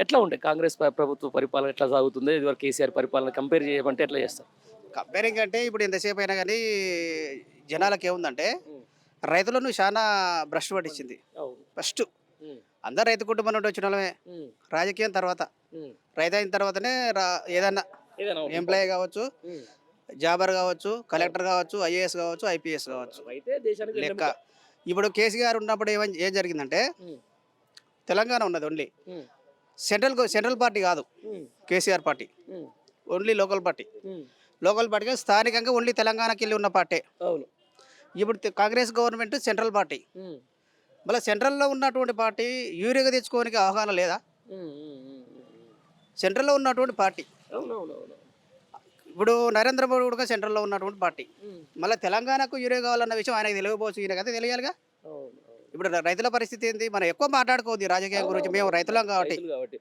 ఎట్లా ఉండే కాంగ్రెస్ ప్రభుత్వ పరిపాలన ఎట్లా సాగుతుంది? ఇదివరకు కేసీఆర్ పరిపాలన కంపేర్ చేయమంటే ఎట్లా చేస్తారు? కంపేరింగ్ అంటే ఇప్పుడు ఎంతసేపు అయినా కానీ జనాలకు ఏముందంటే హ్మ్. రైతులను చాలా భ్రష్టు పట్టించింది. అవును. ఫస్ట్ హ్మ్. అందరు రైతు కుటుంబం నుండి వచ్చిన వాళ్ళమే. హ్మ్. రాజకీయం తర్వాత, హ్మ్. రైతు అయిన తర్వాతనే ఏదన్నా ఏదైనా ఒకటి ఎంప్లాయీ కావచ్చు, హ్మ్. జాబర్ కావచ్చు, కలెక్టర్ కావచ్చు, ఐఏఎస్ కావచ్చు, ఐపీఎస్ కావచ్చు. రైతే దేశానికి లెక్క వెన్నెముక. ఇప్పుడు కేసీఆర్ ఉన్నప్పుడు ఏం జరిగిందంటే హ్మ్. తెలంగాణ ఉన్నది ఓన్లీ హ్మ్. సెంట్రల్ పార్టీ కాదు హ్మ్. కేసీఆర్ పార్టీ, హ్మ్. Only local party. హ్మ్. లోకల్ పార్టీగా స్థానికంగా ఓన్లీ తెలంగాణకి వెళ్ళి ఉన్న పార్టీ. అవును. ఇప్పుడు కాంగ్రెస్ గవర్నమెంట్ సెంట్రల్ పార్టీ. హ్మ్. మళ్ళీ సెంట్రల్‌లో ఉన్నటువంటి పార్టీ యూరియా తెచ్చుకోవడానికి అవగాహన లేదా? హ్మ్. హ్మ్. హ్మ్. హ్మ్. సెంట్రల్‌లో ఉన్నటువంటి పార్టీ. అవునవునవును. ఇప్పుడు నరేంద్ర మోడీ కూడా సెంట్రల్‌లో ఉన్నటువంటి పార్టీ. హ్మ్. మళ్ళీ తెలంగాణకు యూరియా కావాలన్న విషయం ఆయనకు తెలియకపోవచ్చు. ఈయనకైతే తెలియాలిగా. అవును. అవును. ఇప్పుడు రైతుల పరిస్థితి ఏంది? మనం ఎక్కువ మాట్లాడుకోవద్దు ఈ రాజకీయం గురించి. అవునవును. మేము రైతులం కాబట్టి. రైతులు కాబట్టి.